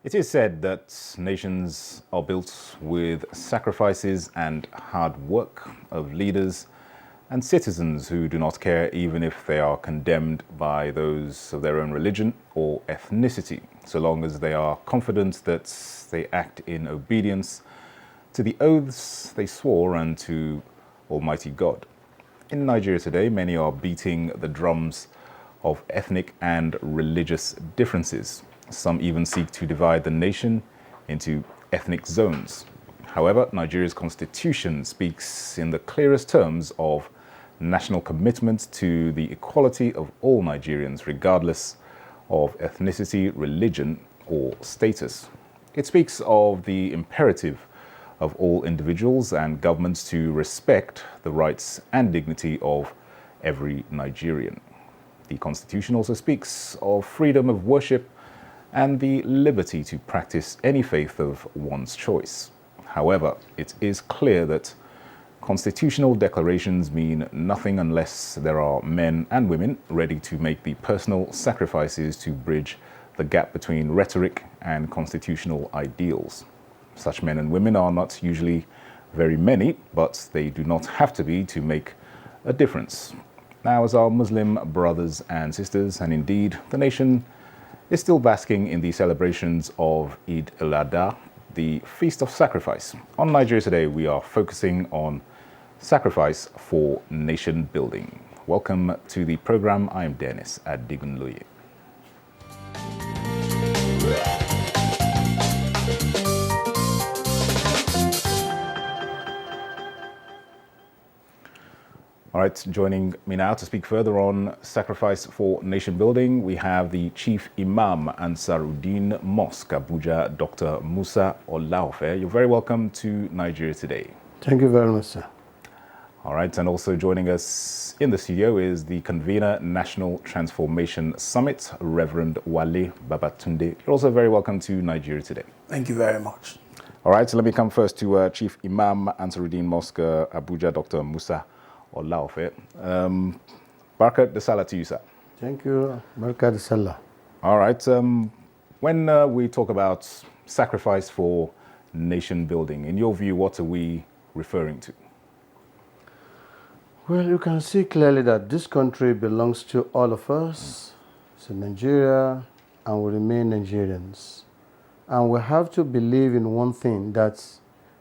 It is said that nations are built with sacrifices and hard work of leaders and citizens who do not care even if they are condemned by those of their own religion or ethnicity, so long as they are confident that they act in obedience to the oaths they swore and to Almighty God. In Nigeria today, many are beating the drums of ethnic and religious differences. Some even seek to divide the nation into ethnic zones. However, Nigeria's constitution speaks in the clearest terms of national commitment to the equality of all Nigerians, regardless of ethnicity, religion, or status. It speaks of the imperative of all individuals and governments to respect the rights and dignity of every Nigerian. The Constitution also speaks of freedom of worship and the liberty to practice any faith of one's choice. However, it is clear that constitutional declarations mean nothing unless there are men and women ready to make the personal sacrifices to bridge the gap between rhetoric and constitutional ideals. Such men and women are not usually very many, but they do not have to be to make a difference. Now, as our Muslim brothers and sisters, and indeed the nation, is still basking in the celebrations of Eid al-Adha, the Feast of Sacrifice. On Nigeria Today, we are focusing on sacrifice for nation building. Welcome to the program. I am Dennis Adigunloye. All right, joining me now to speak further on sacrifice for nation building, we have the Chief Imam Ansaruddin Mosque, Abuja, Dr. Musa Olaofe. You're very welcome to Nigeria Today. Thank you very much, sir. All right, and also joining us in the studio is the convener, National Transformation Summit, Reverend Wale Babatunde. You're also very welcome to Nigeria Today. Thank you very much. All right, so let me come first to Chief Imam Ansaruddin Mosque, Abuja, Dr. Musa Olaofe. Barakat de Salah to you, sir. Thank you. Barakat de Salah. All right. When we talk about sacrifice for nation building, in your view, what are we referring to? Well, you can see clearly that this country belongs to all of us. It's Nigeria, and we remain Nigerians. And we have to believe in one thing, that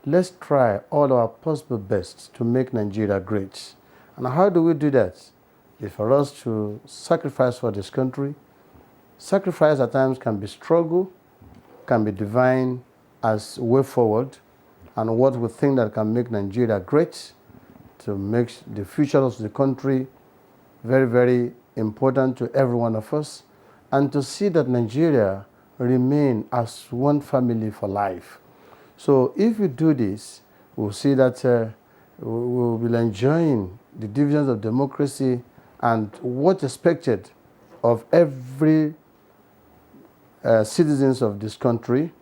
let's try all our possible best to make Nigeria great. And how do we do that? It's for us to sacrifice for this country. Sacrifice at times can be struggle, can be divine as way forward, and what we think that can make Nigeria great, to make the future of the country very, very important to every one of us, and to see that Nigeria remain as one family for life. So if we do this, we'll see that we will be enjoying the dividends of democracy and what's expected of every citizens of this country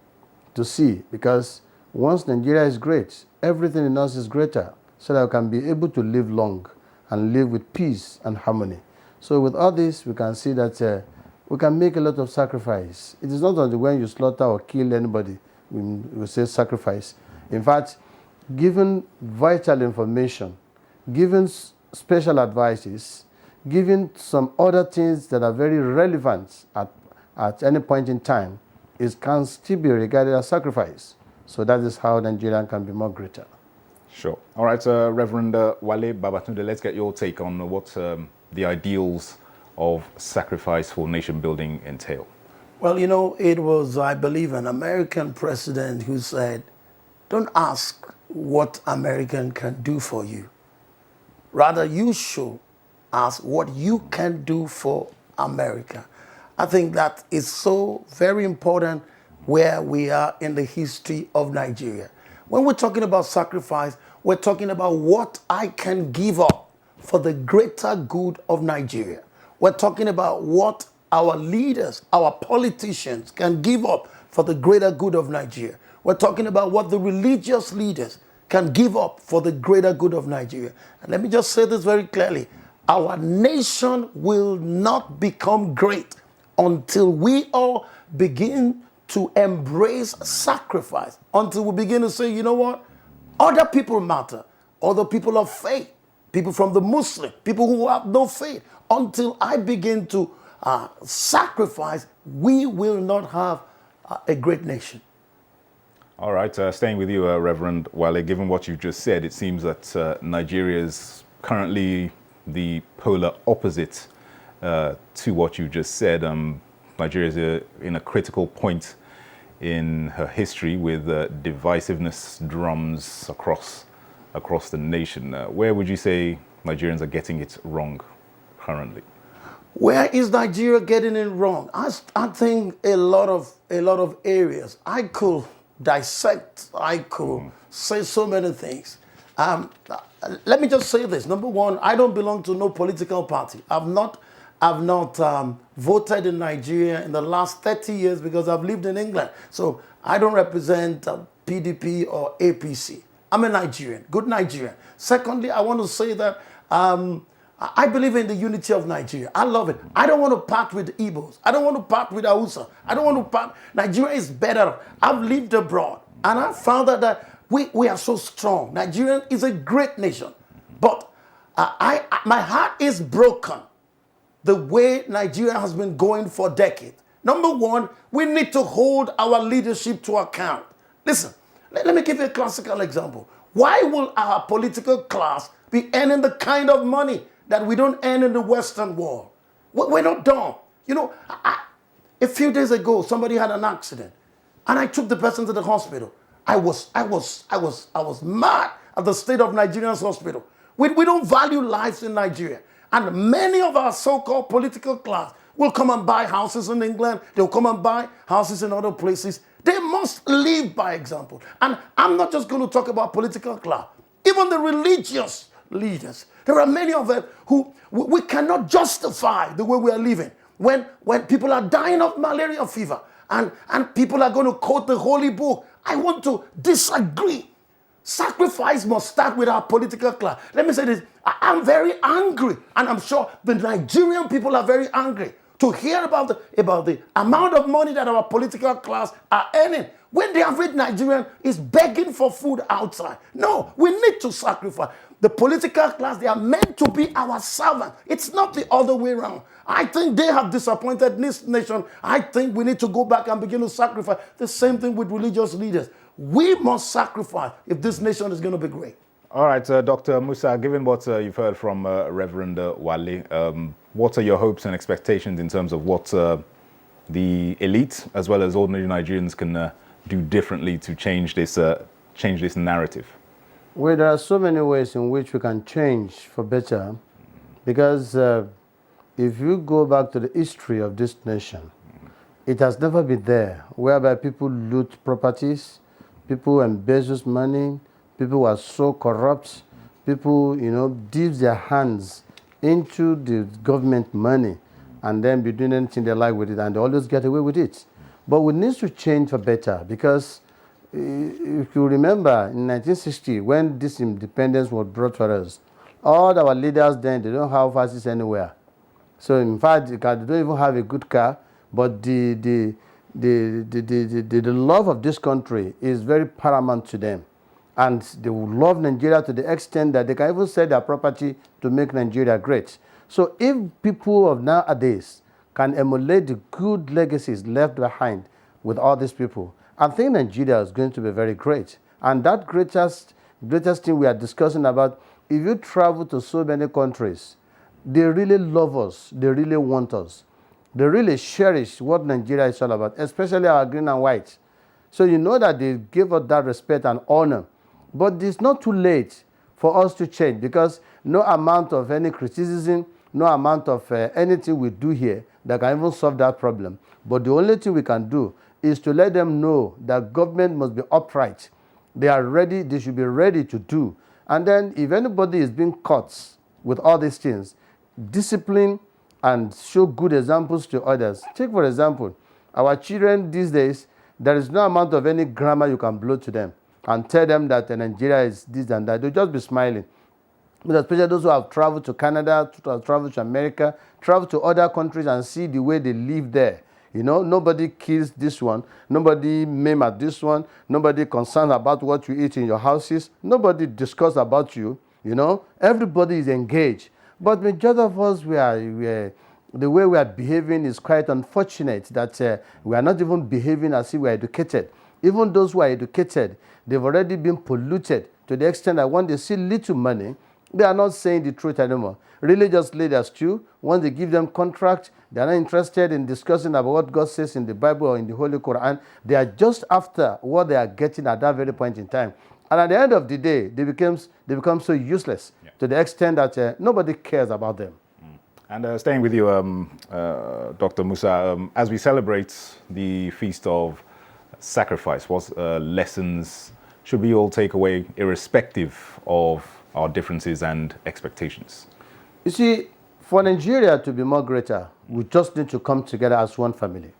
to see. Because once Nigeria is great, everything in us is greater, so that we can be able to live long and live with peace and harmony. So with all this, we can see that we can make a lot of sacrifice. It is not only when you slaughter or kill anybody we say sacrifice. In fact, given vital information, given special advices, given some other things that are very relevant at any point in time, it can still be regarded as sacrifice. So that is how Nigeria can be more greater. Sure. All right, Reverend Wale Babatunde, let's get your take on what the ideals of sacrifice for nation building entail. Well, you know, it was, I believe, an American president who said, don't ask what American can do for you. Rather, you should ask what you can do for America. I think that is so very important where we are in the history of Nigeria. When we're talking about sacrifice, we're talking about what I can give up for the greater good of Nigeria. We're talking about what our leaders, our politicians can give up for the greater good of Nigeria. We're talking about what the religious leaders can give up for the greater good of Nigeria. And let me just say this very clearly. Our nation will not become great until we all begin to embrace sacrifice until we begin to say, you know what? Other people matter. Other people of faith. People from the Muslim. People who have no faith. Until I begin to sacrifice, we will not have a great nation. All right, staying with you, Reverend Wale, given what you've just said, it seems that Nigeria is currently the polar opposite to what you just said. Nigeria is in a critical point in her history with divisiveness drums across the nation. Where would you say Nigerians are getting it wrong currently? Where is Nigeria getting it wrong? I think a lot of areas. I could dissect. I could say so many things. Let me just say this. Number one, I don't belong to no political party. I've not voted in Nigeria in the last 30 years because I've lived in England. So I don't represent PDP or APC. I'm a Nigerian, good Nigerian. Secondly, I want to say that I believe in the unity of Nigeria. I love it. I don't want to part with Igbos. I don't want to part with Hausa. I don't want to part. Nigeria is better. I've lived abroad and I found out that we are so strong. Nigeria is a great nation. But my heart is broken the way Nigeria has been going for decades. Number one, we need to hold our leadership to account. Listen, let me give you a classical example. Why will our political class be earning the kind of money that we don't earn in the Western world? We're not dumb. You know, a few days ago, somebody had an accident, and I took the person to the hospital. I was mad at the state of Nigeria's hospital. We don't value lives in Nigeria. And many of our so-called political class will come and buy houses in England. They'll come and buy houses in other places. They must live by example. And I'm not just going to talk about political class. Even the religious leaders. There are many of them who we cannot justify the way we are living. When people are dying of malaria fever and people are going to quote the holy book, I want to disagree. Sacrifice must start with our political class. Let me say this. I'm very angry, and I'm sure the Nigerian people are very angry to hear about the amount of money that our political class are earning when the average Nigerian is begging for food outside. No, we need to sacrifice. The political class, they are meant to be our servant. It's not the other way around. I think they have disappointed this nation. I think we need to go back and begin to sacrifice. The same thing with religious leaders. We must sacrifice if this nation is going to be great. All right, Dr. Musa, given what you've heard from Reverend Wale, what are your hopes and expectations in terms of what the elite as well as ordinary Nigerians can do differently to change this narrative? Well, there are so many ways in which we can change for better, because if you go back to the history of this nation, it has never been there, whereby people loot properties, people embezzle money, people are so corrupt, people, dip their hands into the government money and then be doing anything they like with it, and they always get away with it. But we need to change for better, because if you remember, in 1960, when this independence was brought for us, all our leaders then, they don't have houses anywhere. So in fact, they don't even have a good car, but the love of this country is very paramount to them. And they will love Nigeria to the extent that they can even sell their property to make Nigeria great. So if people of nowadays can emulate the good legacies left behind with all these people, I think Nigeria is going to be very great. And that greatest thing we are discussing about, if you travel to so many countries, they really love us, they really want us. They really cherish what Nigeria is all about, especially our green and white. So you know that they give us that respect and honor. But it's not too late for us to change, because no amount of any criticism, no amount of anything we do here that can even solve that problem. But the only thing we can do is to let them know that government must be upright. They are ready, they should be ready to do. And then if anybody is being caught with all these things, discipline and show good examples to others. Take, for example, our children these days, there is no amount of any grammar you can blow to them and tell them that Nigeria is this and that. They'll just be smiling. But especially those who have traveled to Canada, traveled to America, traveled to other countries and see the way they live there. You know, nobody kills this one. Nobody maim at this one. Nobody concerned about what you eat in your houses. Nobody discuss about you. You know, everybody is engaged. But majority of us, the way we are behaving is quite unfortunate that we are not even behaving as if we are educated. Even those who are educated, they've already been polluted to the extent that when they see little money, they are not saying the truth anymore. Religious leaders too, once they give them contract, they are not interested in discussing about what God says in the Bible or in the Holy Quran. They are just after what they are getting at that very point in time. And at the end of the day, they become so useless to the extent that nobody cares about them. And staying with you, Dr. Musa, as we celebrate the Feast of Sacrifice, what lessons should we all take away irrespective of our differences and expectations? You see, for Nigeria to be more greater, we just need to come together as one family.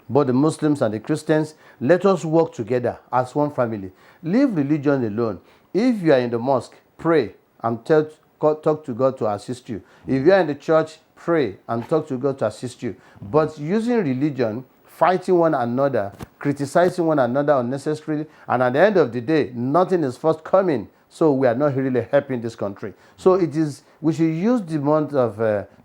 Both the Muslims and the Christians, let us work together as one family. Leave religion alone. If you are in the mosque, pray and talk to God to assist you. If you are in the church, pray and talk to God to assist you. But using religion, fighting one another, criticizing one another unnecessarily, and at the end of the day, nothing is forthcoming. So we are not really helping this country. So we should use the month of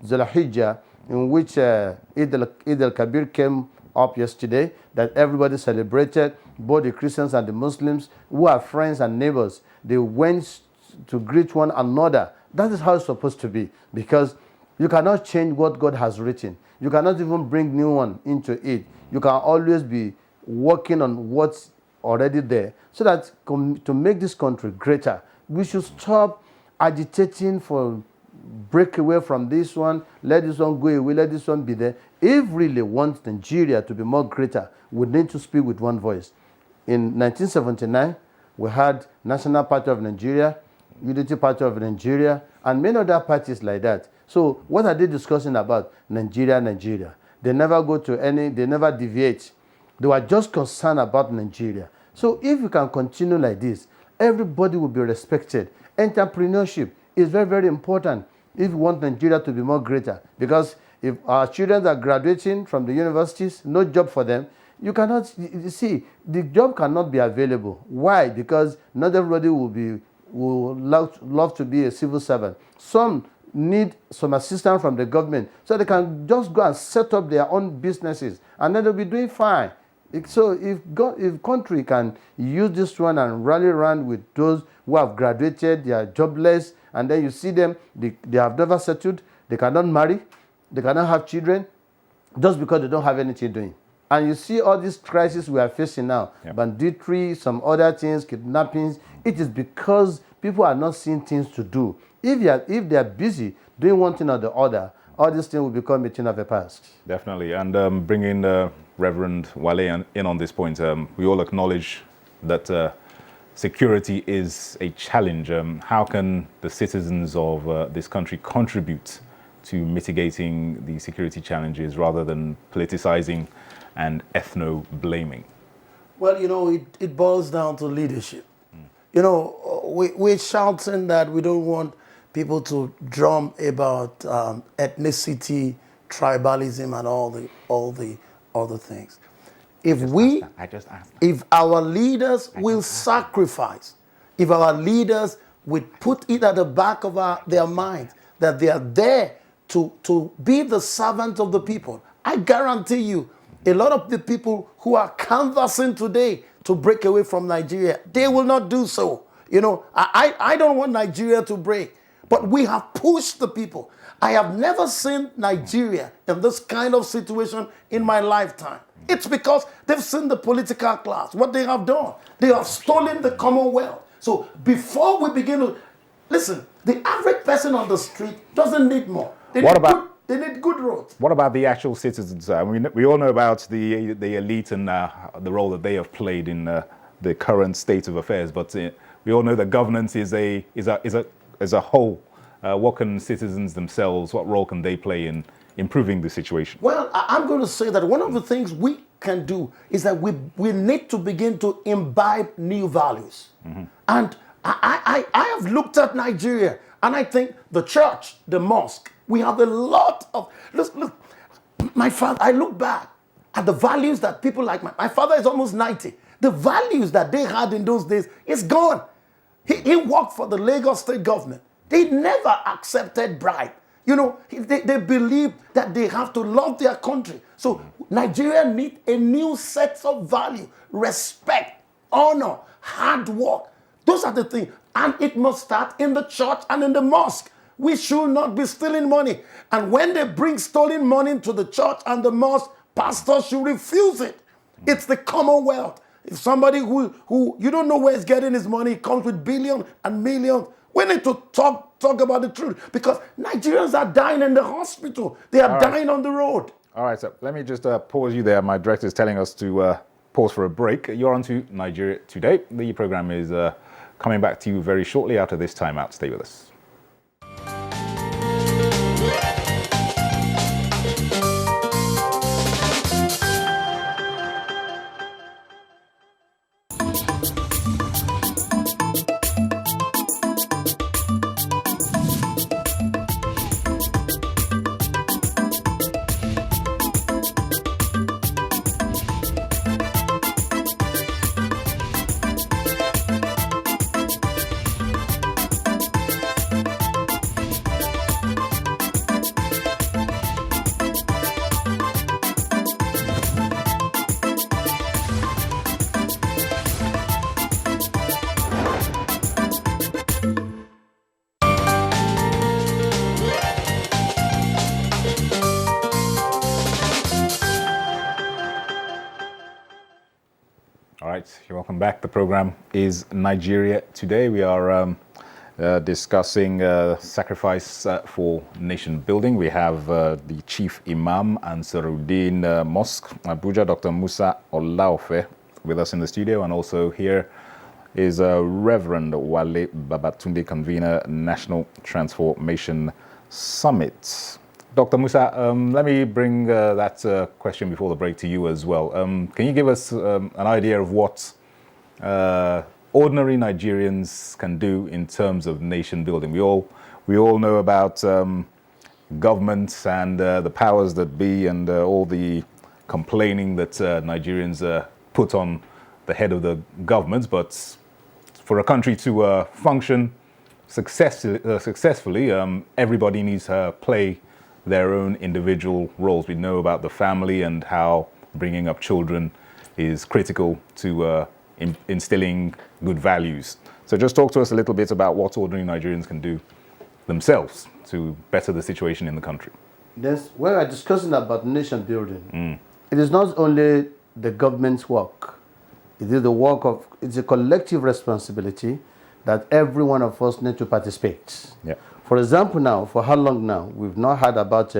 Zulhijjah, in which Eid al-Kabir came up yesterday, that everybody celebrated, both the Christians and the Muslims, who are friends and neighbors. They went to greet one another. That is how it's supposed to be, because you cannot change what God has written. You cannot even bring new one into it. You can always be working on what's already there, so that to make this country greater, we should stop agitating for break away from this one, let this one go away, let this one be there. If really want Nigeria to be more greater, we need to speak with one voice. In 1979, we had National Party of Nigeria, Unity Party of Nigeria, and many other parties like that. So what are they discussing about? Nigeria, Nigeria. They never go to they never deviate. They were just concerned about Nigeria. So if we can continue like this, everybody will be respected. Entrepreneurship is very, very important if we want Nigeria to be more greater. Because if our children are graduating from the universities, no job for them, you cannot, you see, the job cannot be available. Why? Because not everybody will love to be a civil servant. Some need some assistance from the government so they can just go and set up their own businesses, and then they'll be doing fine. So if country can use this one and rally around with those who have graduated, they are jobless, and then you see them, they have never settled, they cannot marry, they cannot have children, just because they don't have anything doing. And you see all these crises we are facing now, banditry, some other things, kidnappings. It is because people are not seeing things to do. If they are busy doing one thing or the other, all these things will become a thing of the past. Definitely. And bringing Reverend Wale in on this point, we all acknowledge that security is a challenge. How can the citizens of this country contribute to mitigating the security challenges rather than politicizing and ethno-blaming? Well, you know, it boils down to leadership. You know, we're shouting that we don't want people to drum about ethnicity, tribalism, and all the other things. If our leaders will sacrifice, if our leaders will put it at the back of their minds that they are there to be the servant of the people, I guarantee you, a lot of the people who are canvassing today to break away from Nigeria, they will not do so. You know, I don't want Nigeria to break, but we have pushed the people. I have never seen Nigeria in this kind of situation in my lifetime. It's because they've seen the political class, what they have done. They have stolen the Commonwealth. So before we begin to, listen, the average person on the street doesn't need more. They need good roads. What about the actual citizens? We all know about the elite and the role that they have played in the current state of affairs, but we all know that governance is a whole. What can citizens themselves, what role can they play in improving the situation? Well, I'm going to say that one of the things we can do is that we need to begin to imbibe new values. Mm-hmm. And I have looked at Nigeria, and I think the church, the mosque, we have a lot of, look, my father, I look back at the values that people like my father is almost 90. The values that they had in those days is gone. He worked for the Lagos state government. They never accepted bribe. You know, they believe that they have to love their country. So Nigeria needs a new set of value, respect, honor, hard work. Those are the things. And it must start in the church and in the mosque. We should not be stealing money. And when they bring stolen money to the church and the mosque, pastors should refuse it. It's the commonwealth. If somebody who you don't know where he's getting his money, comes with billions and millions, we need to talk about the truth, because Nigerians are dying in the hospital. They are dying on the road. All right, so let me just pause you there. My director is telling us to pause for a break. You're on to Nigeria Today. The program is coming back to you very shortly after this time out. Stay with us. All right, you're welcome back. The program is Nigeria Today. We are discussing sacrifice for nation building. We have the Chief Imam Ansaruddin Mosque, Abuja, Dr. Musa Olaofe, with us in the studio, and also here is Reverend Wale Babatunde, convener, National Transformation Summit. Dr. Musa, let me bring that question before the break to you as well. Can you give us an idea of what ordinary Nigerians can do in terms of nation building? We all know about governments and the powers that be and all the complaining that Nigerians put on the head of the government, but for a country to function successfully, everybody needs to play their own individual roles. We know about the family and how bringing up children is critical to instilling good values. So just talk to us a little bit about what ordinary Nigerians can do themselves to better the situation in the country. When we're discussing about nation building, it is not only the government's work. It is the work of, it's a collective responsibility that every one of us need to participate. Yeah. For example now, for how long now, we've not heard about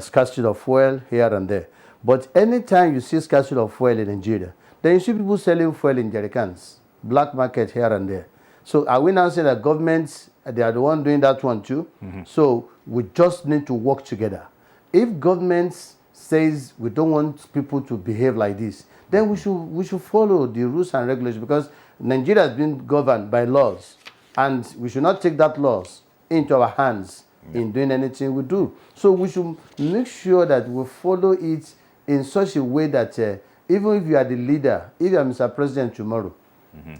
scarcity of fuel here and there. But anytime you see scarcity of fuel in Nigeria, then you see people selling fuel in jerrycans, black market here and there. So are we now saying that governments, they are the one doing that one too? So we just need to work together. If governments says we don't want people to behave like this, then we should follow the rules and regulations, because Nigeria has been governed by laws, and we should not take that laws into our hands in doing anything we do. So we should make sure that we follow it in such a way that even if you are the leader, if you are Mr. President tomorrow,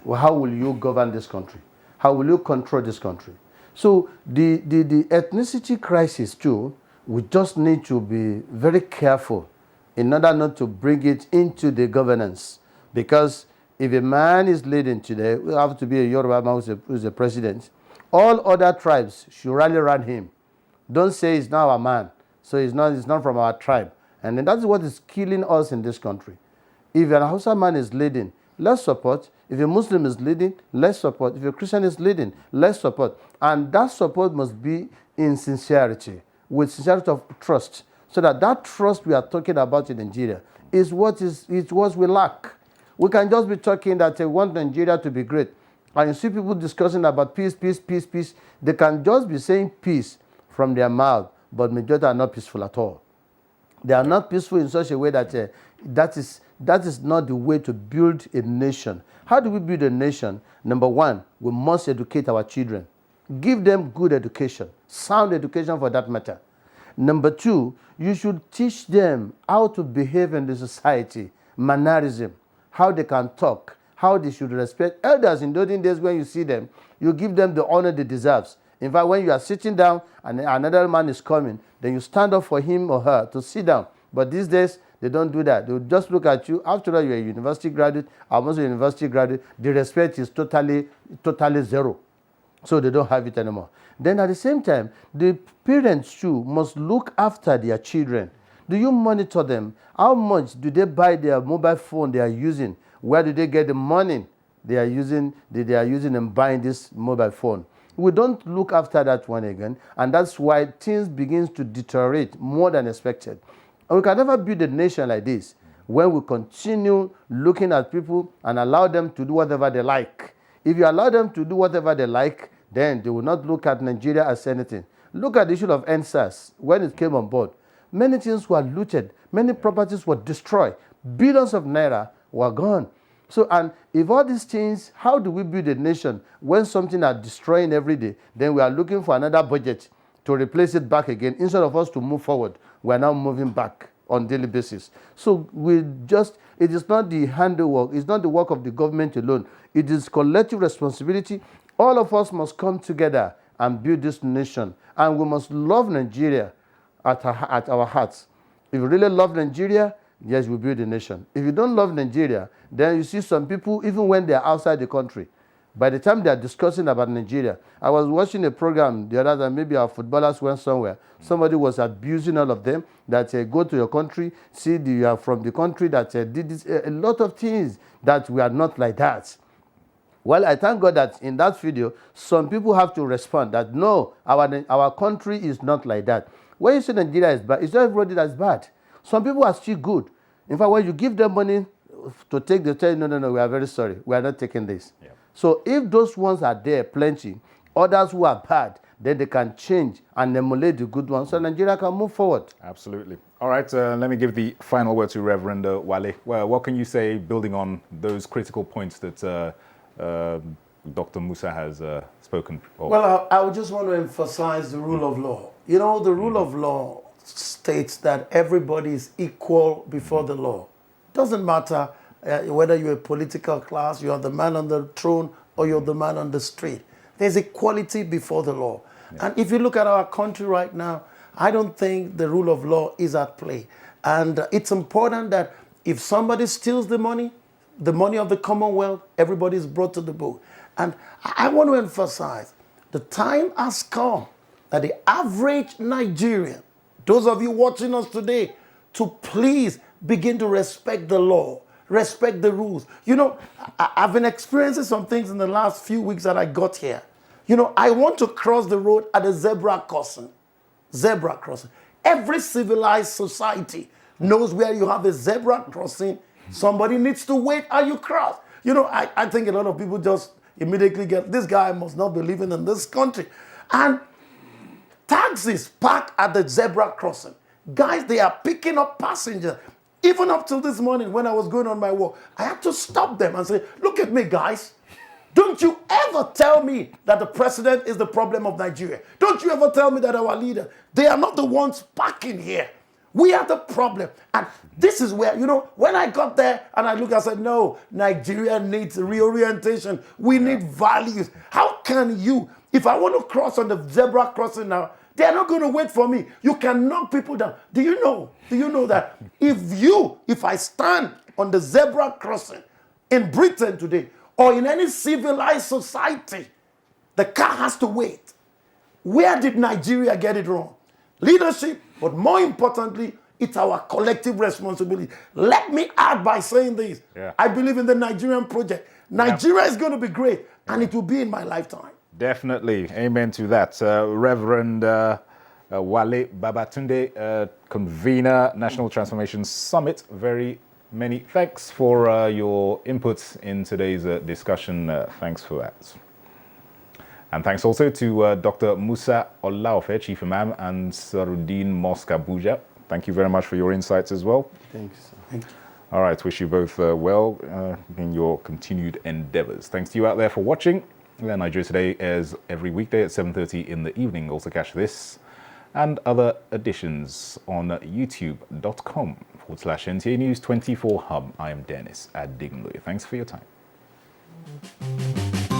well, how will you govern this country? How will you control this country? So the ethnicity crisis too, we just need to be very careful in order not to bring it into the governance. Because if a man is leading today, we have to be a Yoruba man who's a president. All other tribes should rally around him. Don't say he's not our man, so he's not from our tribe. And then that's what is killing us in this country. If an Hausa man is leading, let's support. If a Muslim is leading, let's support. If a Christian is leading, let's support. And that support must be in sincerity, with sincerity of trust, so that trust we are talking about in Nigeria is what we lack. We can just be talking that we want Nigeria to be great, and you see people discussing about peace, peace, peace, peace. They can just be saying peace from their mouth, but majority are not peaceful at all. They are not peaceful in such a way that that is not the way to build a nation. How do we build a nation? Number one, we must educate our children. Give them good education, sound education for that matter. Number two, you should teach them how to behave in the society, mannerism, how they can talk, how they should respect elders. In those days when you see them, you give them the honor they deserve. In fact, when you are sitting down and another man is coming, then you stand up for him or her to sit down. But these days, they don't do that. They will just look at you. After all, you're a university graduate. I'm also a university graduate. The respect is totally zero. So they don't have it anymore. Then at the same time, the parents too must look after their children. Do you monitor them? How much do they buy their mobile phone they are using? Where do they get the money they are using and buying this mobile phone? We don't look after that one again, and that's why things begins to deteriorate more than expected. And we can never build a nation like this when we continue looking at people and allow them to do whatever they like. If you allow them to do whatever they like, then they will not look at Nigeria as anything. Look at the issue of NSAS. When it came on board, many things were looted, many properties were destroyed, billions of naira were gone. So, and if all these things, how do we build a nation when something are destroying every day? Then we are looking for another budget to replace it back again. Instead of us to move forward, we are now moving back on daily basis. So it is not the handiwork, it's not the work of the government alone. It is collective responsibility. All of us must come together and build this nation. And we must love Nigeria at our hearts. If you really love Nigeria, yes, we build a nation. If you don't love Nigeria, then you see some people, even when they are outside the country, by the time they are discussing about Nigeria, I was watching a program the other time, maybe our footballers went somewhere. Somebody was abusing all of them, that go to your country, see you are from the country that did this, a lot of things that we are not like that. Well, I thank God that in that video, some people have to respond that no, our country is not like that. When you say Nigeria is bad, it's not everybody that's bad. Some people are still good. In fact, when you give them money to take, they tell you, no, we are very sorry. We are not taking this. Yeah. So if those ones are there, plenty, others who are bad, then they can change and emulate the good ones so Nigeria can move forward. Absolutely. All right, let me give the final word to Reverend Wale. Well, what can you say, building on those critical points that Dr. Musa has spoken of? Well, I would just want to emphasize the rule of law. You know, the rule of law states that everybody is equal before the law. Doesn't matter whether you're a political class, you're the man on the throne, or you're the man on the street. There's equality before the law. Yeah. And if you look at our country right now, I don't think the rule of law is at play. And it's important that if somebody steals the money of the Commonwealth, everybody is brought to the book. And I want to emphasize, the time has come that the average Nigerian, those of you watching us today, to please begin to respect the law, respect the rules. You know, I've been experiencing some things in the last few weeks that I got here. You know, I want to cross the road at a zebra crossing. Zebra crossing. Every civilized society knows where you have a zebra crossing, somebody needs to wait and you cross. You know, I think a lot of people just immediately get, this guy must not be living in this country. And taxis park at the zebra crossing. Guys, they are picking up passengers. Even up till this morning when I was going on my walk, I had to stop them and say, look at me, guys. Don't you ever tell me that the president is the problem of Nigeria. Don't you ever tell me that our leader, they are not the ones parking here. We are the problem. And this is where, you know, when I got there and I looked, I said, no, Nigeria needs reorientation. We need values. How can you, if I want to cross on the zebra crossing now, they're not going to wait for me. You can knock people down. Do you know that if I stand on the zebra crossing in Britain today or in any civilized society, the car has to wait. Where did Nigeria get it wrong? Leadership, but more importantly, it's our collective responsibility. Let me add by saying this. Yeah. I believe in the Nigerian project. Nigeria is going to be great, and it will be in my lifetime. Definitely. Amen to that. Reverend Wale Babatunde, convener, National Transformation Summit. Very many thanks for your inputs in today's discussion. Thanks for that. And thanks also to Dr. Musa Olaofe, Chief Imam, and Saruddin Mosque Abuja. Thank you very much for your insights as well. Thanks. Thank you. All right. Wish you both well in your continued endeavors. Thanks to you out there for watching. Nigeria Today airs every weekday at 7:30 in the evening. Also catch this and other editions on youtube.com/NTA News 24 Hub. I am Dennis Adignloy. Thanks for your time.